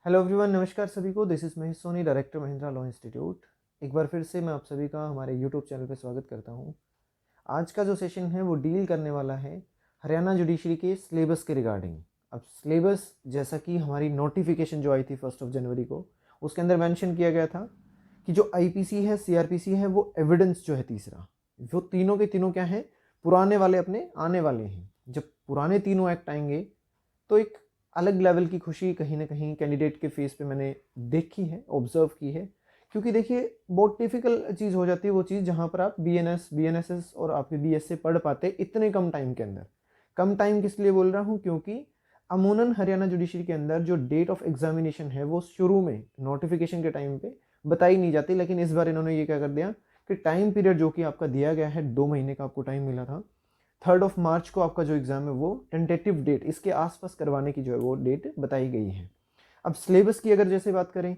Hello everyone, नमस्कार सभी को। This is Mahesh Soni, director Mahindra law institute. एक बार फिर से मैं आप सभी का हमारे यूट्यूब चैनल पर स्वागत करता हूं। आज का जो सेशन है वो डील करने वाला है हरियाणा जुडिशरी के सिलेबस के रिगार्डिंग। अब सिलेबस जैसा कि हमारी नोटिफिकेशन जो आई थी 1 जनवरी को, उसके अंदर मेंशन किया गया था कि जो आईपीसी है, सीआरपीसी है, वो एविडेंस जो है तीसरा, वो तीनों के तीनों क्या है, पुराने वाले अपने आने वाले हैं। जब पुराने तीनों एक्ट आएंगे तो एक अलग लेवल की खुशी कहीं ना कहीं कैंडिडेट के फेस पे मैंने देखी है, ऑब्जर्व की है। क्योंकि देखिए, बहुत डिफिकल्ट चीज़ हो जाती है वो चीज़ जहाँ पर आप बीएनएसएस और आपके बीएसए पढ़ पाते इतने कम टाइम के अंदर। कम टाइम किस लिए बोल रहा हूँ, क्योंकि अमूनन हरियाणा जुडिशरी के अंदर जो डेट ऑफ एग्जामिनेशन है वो शुरू में नोटिफिकेशन के टाइम पे बताई नहीं जाती, लेकिन इस बार इन्होंने ये क्या कर दिया कि टाइम पीरियड जो कि आपका दिया गया है, 2 महीने का आपको टाइम मिला था, 3 मार्च को आपका जो एग्ज़ाम है वो टेंटेटिव डेट इसके आसपास करवाने की जो है वो डेट बताई गई है। अब सिलेबस की अगर जैसे बात करें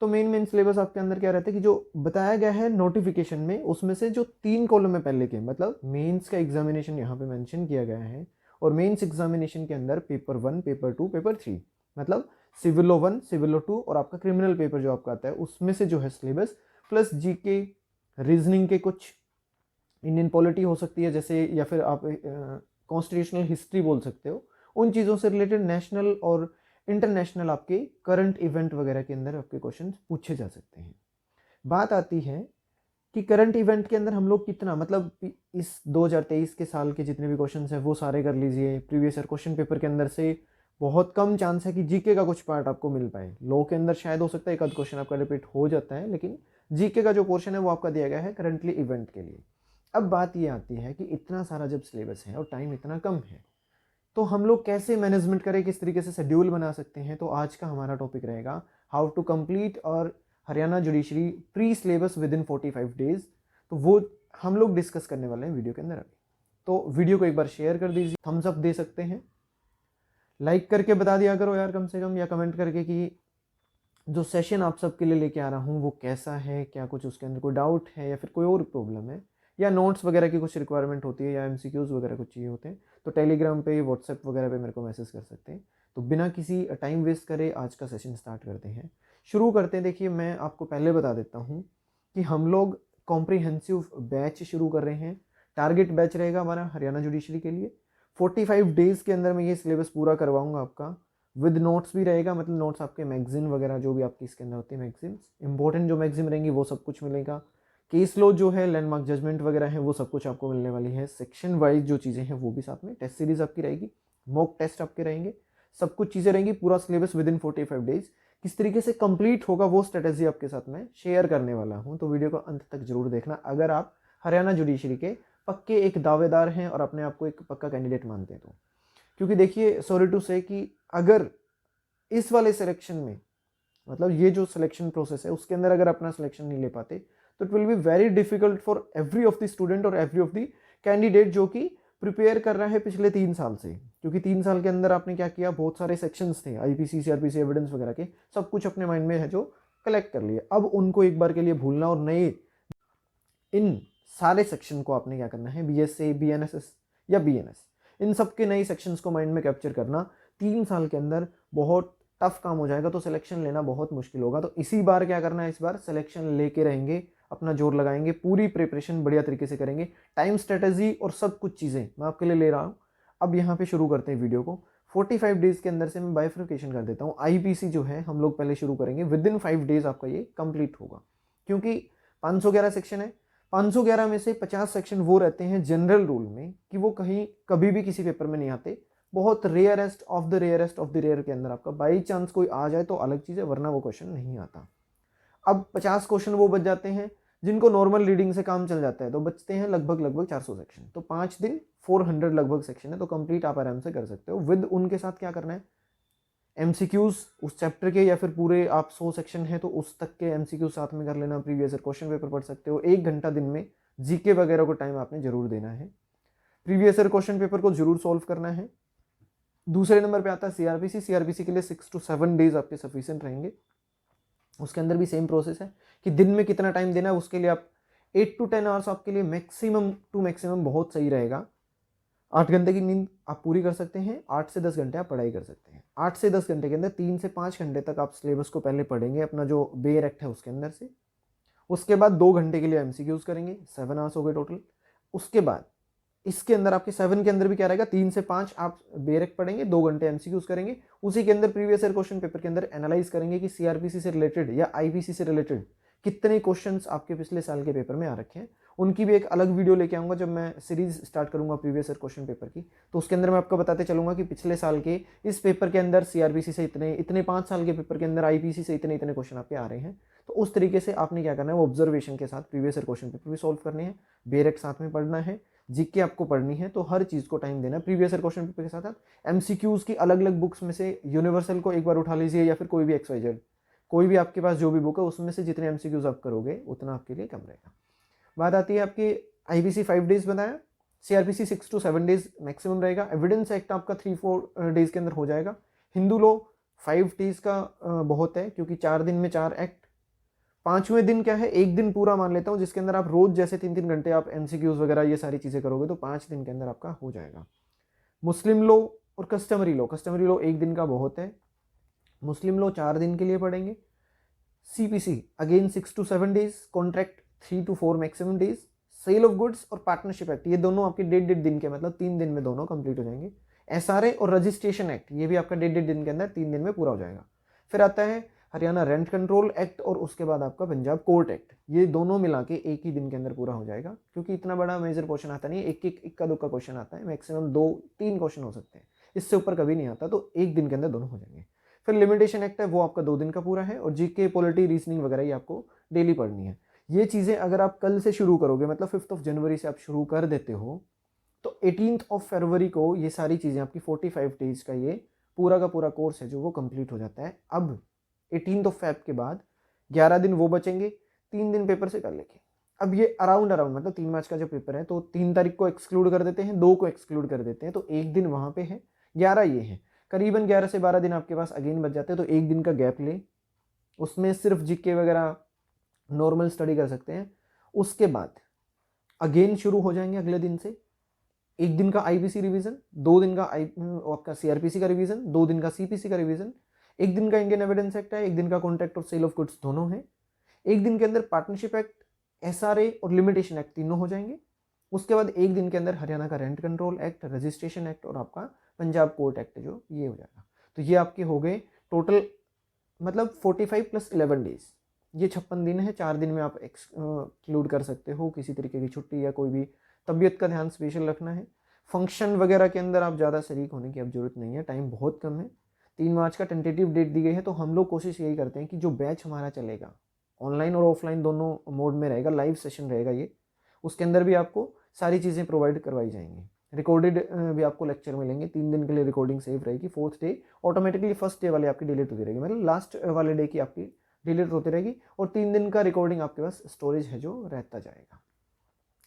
तो मेन सिलेबस आपके अंदर क्या रहता है कि जो बताया गया है नोटिफिकेशन में, उसमें से जो 3 कॉलम है पहले के, मतलब मेंस का एग्जामिनेशन यहाँ पे मेंशन किया गया है। और मेंस एग्जामिनेशन के अंदर पेपर 1, पेपर 2, पेपर 3, मतलब सिविल लॉ 1, सिविल लॉ 2 और आपका क्रिमिनल पेपर जो आपका आता है, उसमें से जो है सिलेबस प्लस जीके, रीजनिंग के कुछ, इंडियन पॉलिटी हो सकती है जैसे, या फिर आप कॉन्स्टिट्यूशनल हिस्ट्री बोल सकते हो, उन चीज़ों से रिलेटेड नेशनल और इंटरनेशनल आपके करंट इवेंट वगैरह के अंदर आपके क्वेश्चन पूछे जा सकते हैं। बात आती है कि करंट इवेंट के अंदर हम लोग कितना, मतलब इस 2023 के साल के जितने भी क्वेश्चन हैं वो सारे कर लीजिए। प्रीवियस ईयर क्वेश्चन पेपर के अंदर से बहुत कम चांस है कि जीके का कुछ पार्ट आपको मिल पाए। लॉ के अंदर शायद हो सकता है एक आध क्वेश्चन आपका रिपीट हो जाता है, लेकिन जीके का जो पोर्शन है वो आपका दिया गया है करंटली इवेंट के लिए। अब बात ये आती है कि इतना सारा जब सिलेबस है और टाइम इतना कम है, तो हम लोग कैसे मैनेजमेंट करें, किस तरीके से शेड्यूल बना सकते हैं। तो आज का हमारा टॉपिक रहेगा हाउ टू कंप्लीट और Haryana judiciary pre syllabus with in 45 days. तो वो हम लोग डिस्कस करने वाले हैं वीडियो के अंदर अभी। तो वीडियो को एक बार शेयर कर दीजिए, थम्स अप दे सकते हैं, लाइक करके बता दिया करो यार कम से कम, या कमेंट करके कि जो सेशन आप सबके लिए लेके आ रहा हूँ वो कैसा है, क्या कुछ उसके अंदर कोई डाउट है या फिर कोई और प्रॉब्लम है, या नोट्स वगैरह की कुछ रिक्वायरमेंट होती है, या एमसीक्यूज वगैरह कुछ चाहिए होते हैं, तो टेलीग्राम पे, व्हाट्सएप वगैरह पे मेरे को मैसेज कर सकते हैं। तो बिना किसी टाइम वेस्ट करे आज का सेशन स्टार्ट करते हैं, शुरू करते हैं। देखिए, मैं आपको पहले बता देता हूँ कि हम लोग कॉम्प्रीहेंसिव बैच शुरू कर रहे हैं। टारगेट बैच रहेगा हमारा हरियाणा जुडिशरी के लिए। 45 डेज़ के अंदर मैं ये सिलेबस पूरा करवाऊंगा आपका, विद नोट्स भी रहेगा, मतलब नोट्स आपके मैगजीन वगैरह जो भी आपकी इसके अंदर होती है, मैगजीन इंपॉर्टेंट जो मैगजीन रहेंगी वो सब कुछ मिलेगा। केस लो जो है, लैंडमार्क जजमेंट वगैरह है, वो सब कुछ आपको मिलने वाली है। सेक्शन वाइज जो चीज़ें हैं वो भी साथ में, टेस्ट सीरीज आपकी रहेगी, मॉक टेस्ट आपके रहेंगे, सब कुछ चीज़ें रहेंगी। पूरा सिलेबस विद इन 45 डेज किस तरीके से कंप्लीट होगा वो स्ट्रेटेजी आपके साथ में शेयर करने वाला हूँ। तो वीडियो को अंत तक जरूर देखना अगर आप हरियाणा जुडिशरी के पक्के एक दावेदार हैं और अपने आप को एक पक्का कैंडिडेट मानते हैं तो। क्योंकि देखिए, सॉरी टू से कि अगर इस वाले सिलेक्शन में, मतलब ये जो सिलेक्शन प्रोसेस है उसके अंदर अगर अपना सिलेक्शन नहीं ले पाते तो it will be very difficult for every of the student और एवरी ऑफ द कैंडिडेट जो कि प्रिपेयर कर रहा है पिछले 3 साल से। क्योंकि 3 साल के अंदर आपने क्या किया, बहुत सारे सेक्शंस थे आईपीसी सीआरपीसी एविडेंस वगैरह के, सब कुछ अपने माइंड में है जो कलेक्ट कर लिए। अब उनको एक बार के लिए भूलना और नए इन सारे सेक्शन को आपने क्या करना है, बीएसए, बीएनएसएस या बीएनएस, इन सब के नए सेक्शंस को माइंड में कैप्चर करना 3 साल के अंदर बहुत टफ काम हो जाएगा। तो सिलेक्शन लेना बहुत मुश्किल होगा। तो इसी बार क्या करना है, इस बार सिलेक्शन लेके रहेंगे, अपना जोर लगाएंगे, पूरी प्रिपरेशन बढ़िया तरीके से करेंगे, टाइम स्ट्रेटेजी और सब कुछ चीज़ें मैं आपके लिए ले रहा हूँ। अब यहाँ पे शुरू करते हैं वीडियो को। 45 डेज के अंदर से मैं बाइफर्केशन कर देता हूँ। आईपीसी जो है हम लोग पहले शुरू करेंगे, विद इन 5 डेज आपका ये कंप्लीट होगा। क्योंकि 511 सेक्शन है, 511 में से 50 सेक्शन वो रहते हैं जनरल रूल में कि वो कहीं कभी भी किसी पेपर में नहीं आते। बहुत rarest of the rarest of the rare के अंदर आपका बाई चांस कोई आ जाए तो अलग चीज़ है, वरना वो क्वेश्चन नहीं आता। अब 50 क्वेश्चन वो बच जाते हैं जिनको नॉर्मल रीडिंग से काम चल जाता है, तो बचते हैं लगभग 400 सेक्शन। तो 5 दिन 400 लगभग सेक्शन है, तो कंप्लीट आप आराम से कर सकते हो। विद उनके साथ क्या करना है, एमसीक्यूज उस चैप्टर के, या फिर पूरे आप 100 सेक्शन है तो उस तक के एमसीक्यूज साथ में कर लेना। प्रीवियस ईयर क्वेश्चन पेपर पढ़ सकते हो। 1 घंटा दिन में जीके वगैरह को टाइम आपने जरूर देना है। प्रीवियस ईयर क्वेश्चन पेपर को जरूर सॉल्व करना है। दूसरे नंबर पे आता है सीआरपीसी। सीआरपीसी के लिए 6 to 7 डेज आपके सफिशिएंट रहेंगे। उसके अंदर भी सेम प्रोसेस है कि दिन में कितना टाइम देना है, उसके लिए आप 8 to 10 आवर्स आपके लिए मैक्सिमम टू मैक्सिमम बहुत सही रहेगा। 8 घंटे की नींद आप पूरी कर सकते हैं, 8 से 10 घंटे आप पढ़ाई कर सकते हैं। 8 से 10 घंटे के अंदर 3 से 5 घंटे तक आप सिलेबस को पहले पढ़ेंगे, अपना जो बेयर एक्ट है उसके अंदर से। उसके बाद 2 घंटे के लिए एमसीक्यूज करेंगे, 7 आवर्स हो गए टोटल। उसके बाद इसके अंदर आपके 7 के अंदर भी क्या रहेगा, 3 से 5 आप बेयर एक्ट पढ़ेंगे, 2 घंटे एमसीक्यूज करेंगे। उसी के अंदर प्रीवियस ईयर क्वेश्चन पेपर के अंदर एनालाइज करेंगे कि सीआरपीसी से रिलेटेड या आईपीसी से रिलेटेड कितने क्वेश्चंस आपके पिछले साल के पेपर में आ रखे हैं। उनकी भी एक अलग वीडियो लेके आऊँगा जब मैं सीरीज स्टार्ट करूँगा प्रीवियस ईयर क्वेश्चन पेपर की, तो उसके अंदर मैं आपको बताते चलूँगा कि पिछले साल के इस पेपर के अंदर सीआरपीसी से इतने 5 साल के पेपर के अंदर आईपीसी से इतने क्वेश्चन आपके आ रहे हैं। तो उस तरीके से आपने क्या करना है, वो ऑब्जर्वेशन के साथ प्रीवियस ईयर क्वेश्चन पेपर भी सॉल्व करने हैं, बेरेक साथ में पढ़ना है, जीके आपको पढ़नी है। तो हर चीज़ को टाइम देना है। प्रीवियस ईयर क्वेश्चन पेपर के साथ साथ एमसीक्यूज़ की अलग अलग बुक्स में से यूनिवर्सल को एक बार उठा लीजिए, या फिर कोई भी XYZ, कोई भी आपके पास जो भी बुक है उसमें से जितने एमसीक्यूज़ आप करोगे उतना आपके लिए कम रहेगा। बात आती है आपकी आईपीसी 5 डेज बताया, सीआरपीसी 6 to 7 डेज मैक्सिमम रहेगा। एविडेंस एक्ट आपका 3-4 डेज के अंदर हो जाएगा। हिंदू लॉ 5 डेज का बहुत है, क्योंकि 4 दिन में 4 एक्ट। 5वें दिन क्या है, एक दिन पूरा मान लेता हूँ जिसके अंदर आप रोज जैसे 3-3 घंटे आप एमसीक्यूज वगैरह ये सारी चीज़ें करोगे, तो 5 दिन के अंदर आपका हो जाएगा। मुस्लिम लॉ और कस्टमरी लॉ एक दिन का बहुत है, मुस्लिम लॉ 4 दिन के लिए पढ़ेंगे। CPC again 6 to 7 days, contract 3 to 4 maximum days. Sale of goods और पार्टनरशिप एक्ट ये दोनों आपके 1.5 दिन के, मतलब 3 दिन में दोनों कंप्लीट हो जाएंगे। एसआरए और रजिस्ट्रेशन एक्ट ये भी आपका 1.5 दिन के अंदर 3 दिन में पूरा हो जाएगा। फिर आता है हरियाणा रेंट कंट्रोल एक्ट और उसके बाद आपका पंजाब कोर्ट एक्ट, ये दोनों मिला के एक ही दिन के अंदर पूरा हो जाएगा। क्योंकि इतना बड़ा मेजर क्वेश्चन आता नहीं है, एक इक्का दुक्का क्वेश्चन आता है, मैक्सिमम 2-3 क्वेश्चन हो सकते हैं, इससे ऊपर कभी नहीं आता। तो एक दिन के अंदर दोनों हो जाएंगे। फिर लिमिटेशन एक्ट है, वो आपका 2 दिन का पूरा है। और जीके, पॉलिटी, रीजनिंग वगैरह ये आपको डेली पढ़नी है। ये चीज़ें अगर आप कल से शुरू करोगे, मतलब 5 जनवरी से आप शुरू कर देते हो, तो 18 फरवरी को ये सारी चीज़ें आपकी 45 डेज का ये पूरा का पूरा कोर्स है जो वो कंप्लीट हो जाता है। अब 18 फेब के बाद 11 दिन वो बचेंगे, 3 दिन पेपर से कर लेंगे। अब ये अराउंड मतलब 3 मार्च का जो पेपर है, तो 3 तारीख को एक्सक्लूड कर देते हैं, 2 को एक्सक्लूड कर देते हैं, तो एक दिन वहाँ पे है, 11 ये है, करीबन 11 से 12 दिन आपके पास अगेन बच जाते हैं। तो एक दिन का गैप ले, उसमें सिर्फ जीके वगैरह नॉर्मल स्टडी कर सकते हैं। उसके बाद अगेन शुरू हो जाएंगे अगले दिन से, एक दिन का आईपीसी रिवीजन, 2 दिन का आपका सीआरपीसी का रिवीजन, 2 दिन का सीपीसी का रिवीजन, एक दिन का इंडियन एविडेंस एक्ट है, एक दिन का कॉन्ट्रैक्ट और सेल ऑफ गुड्स दोनों है, एक दिन के अंदर पार्टनरशिप एक्ट, एसआरए और लिमिटेशन एक्ट तीनों हो जाएंगे। उसके बाद एक दिन के अंदर हरियाणा का rent control act, registration act और आपका पंजाब कोर्ट एक्ट जो ये हो जाएगा। तो ये आपके हो गए टोटल, मतलब 45 + 11 डेज, ये 56 दिन है। 4 दिन में आप एक्सक्लूड कर सकते हो, किसी तरीके की छुट्टी या कोई भी तबीयत का ध्यान स्पेशल रखना है। फंक्शन वगैरह के अंदर आप ज़्यादा शरीक होने की अब जरूरत नहीं है, टाइम बहुत कम है। 3 मार्च का टेंटेटिव डेट दी गई है। तो हम लोग कोशिश यही करते हैं कि जो बैच हमारा चलेगा ऑनलाइन और ऑफलाइन दोनों मोड में रहेगा, लाइव सेशन रहेगा ये, उसके अंदर भी आपको सारी चीज़ें प्रोवाइड करवाई जाएंगी। रिकॉर्डेड भी आपको लेक्चर मिलेंगे, 3 दिन के लिए रिकॉर्डिंग सेव रहेगी। 4th day automatically first day वाले आपकी डिलीट होती रहेगी, मतलब लास्ट वाले डे की आपकी डिलीट होती रहेगी, और 3 दिन का रिकॉर्डिंग आपके पास स्टोरेज है जो रहता जाएगा।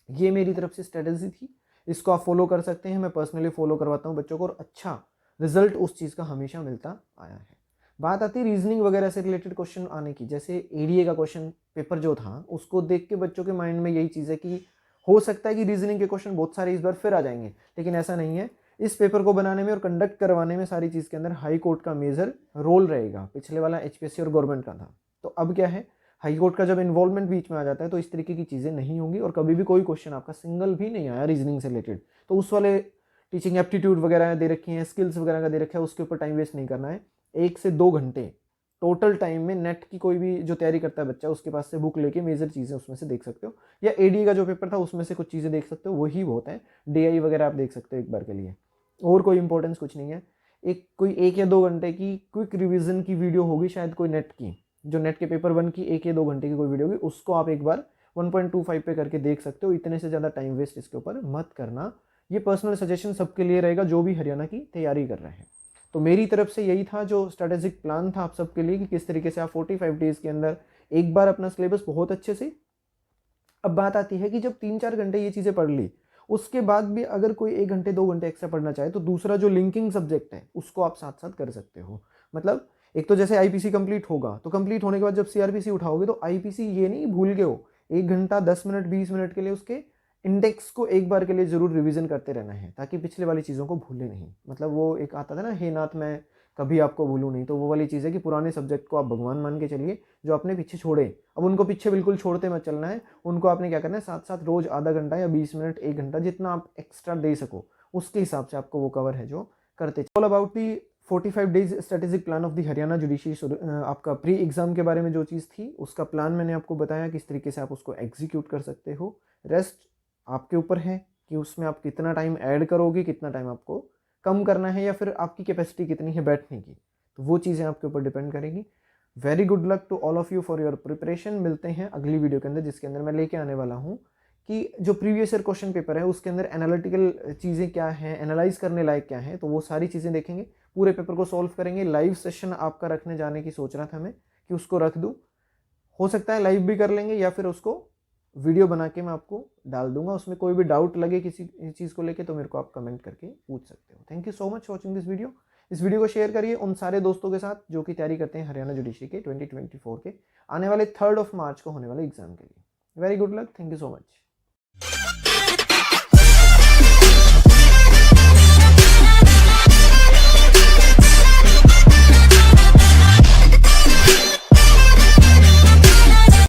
ये मेरी तरफ से स्ट्रेटजी थी, इसको आप फॉलो कर सकते हैं। मैं पर्सनली फॉलो करवाता हूँ बच्चों को, और अच्छा रिजल्ट उस चीज़ का हमेशा मिलता आया है। बात आती है रीजनिंग वगैरह से रिलेटेड क्वेश्चन आने की, जैसे एडीए का क्वेश्चन पेपर जो था उसको देख के बच्चों के माइंड में यही चीज़ है कि हो सकता है कि रीजनिंग के क्वेश्चन बहुत सारे इस बार फिर आ जाएंगे, लेकिन ऐसा नहीं है। इस पेपर को बनाने में और कंडक्ट करवाने में सारी चीज़ के अंदर हाई कोर्ट का मेजर रोल रहेगा। पिछले वाला एचपीएससी और गवर्नमेंट का था, तो अब क्या है, हाई कोर्ट का जब इन्वॉल्वमेंट बीच में आ जाता है तो इस तरीके की चीज़ें नहीं होंगी। और कभी भी कोई क्वेश्चन आपका सिंगल भी नहीं आया रीजनिंग से रिलेटेड, तो उस वाले टीचिंग एप्टीट्यूड वगैरह दे रखी हैं, स्किल्स वगैरह का दे रखा है, उसके ऊपर टाइम वेस्ट नहीं करना है। 1 से 2 घंटे टोटल टाइम में नेट की कोई भी जो तैयारी करता है बच्चा, उसके पास से बुक लेके मेजर चीज़ें उसमें से देख सकते हो, या एडी का जो पेपर था उसमें से कुछ चीज़ें देख सकते हो, वही बहुत है। डीआई वगैरह आप देख सकते हो एक बार के लिए, और कोई इंपॉर्टेंस कुछ नहीं है। कोई 1 या 2 घंटे की क्विक रिविजन की वीडियो होगी शायद, कोई नेट की, जो नेट के पेपर 1 की 1 या 2 घंटे की कोई वीडियो होगी, उसको आप एक बार 1.25 पे करके देख सकते हो। इतने से ज़्यादा टाइम वेस्ट इसके ऊपर मत करना। ये पर्सनल सजेशन सबके लिए रहेगा जो भी हरियाणा की तैयारी कर रहे हैं। तो मेरी तरफ से यही था जो स्ट्रेटेजिक प्लान था आप सबके लिए, कि किस तरीके से आप 45 डेज के अंदर एक बार अपना सिलेबस बहुत अच्छे से। अब बात आती है कि जब 3-4 घंटे ये चीज़ें पढ़ ली, उसके बाद भी अगर कोई 1 घंटे 2 घंटे एक्स्ट्रा पढ़ना चाहे, तो दूसरा जो लिंकिंग सब्जेक्ट है उसको आप साथ साथ कर सकते हो। मतलब एक तो जैसे आईपीसी कंप्लीट होगा, तो कंप्लीट होने के बाद जब सीआरपीसी उठाओगे, तो आईपीसी ये नहीं भूल गए हो, 1 घंटा 10 मिनट 20 मिनट के लिए उसके इंडेक्स को एक बार के लिए ज़रूर रिवीजन करते रहना है ताकि पिछले वाली चीज़ों को भूलें नहीं। मतलब वो एक आता था ना, हे नाथ मैं कभी आपको भूलूं नहीं, तो वो वाली चीज़ है कि पुराने सब्जेक्ट को आप भगवान मान के चलिए जो आपने पीछे छोड़े, अब उनको पीछे बिल्कुल छोड़ते मत चलना है। उनको आपने क्या करना है, साथ साथ रोज़ आधा घंटा या 20 मिनट 1 घंटा जितना आप एक्स्ट्रा दे सको उसके हिसाब से आपको वो कवर है जो करते। All about the 45 days strategic plan of the Haryana judiciary. आपका प्री एग्जाम के बारे में जो चीज़ थी उसका प्लान मैंने आपको बताया किस तरीके से आप उसको एग्जीक्यूट कर सकते हो। रेस्ट आपके ऊपर है कि उसमें आप कितना टाइम ऐड करोगे, कितना टाइम आपको कम करना है, या फिर आपकी कैपेसिटी कितनी है बैठने की, तो वो चीज़ें आपके ऊपर डिपेंड करेगी। Very good luck to all of you for your preparation. मिलते हैं अगली वीडियो के अंदर जिसके अंदर मैं लेके आने वाला हूँ कि जो प्रीवियस ईयर क्वेश्चन पेपर है उसके अंदर एनालिटिकल चीज़ें क्या हैं, एनालाइज करने लायक क्या है, तो वो सारी चीज़ें देखेंगे, पूरे पेपर को सॉल्व करेंगे। लाइव सेशन आपका रखने जाने की सोच रहा था मैं कि उसको रख दूँ, हो सकता है लाइव भी कर लेंगे या फिर उसको वीडियो बना के मैं आपको डाल दूंगा। उसमें कोई भी डाउट लगे किसी चीज़ को लेके तो मेरे को आप कमेंट करके पूछ सकते हो। Thank you so much watching this video. इस वीडियो को शेयर करिए उन सारे दोस्तों के साथ जो कि तैयारी करते हैं हरियाणा जुडिशरी के 2024 के आने वाले 3 मार्च को होने वाले एग्जाम के लिए। Very good luck, thank you so much.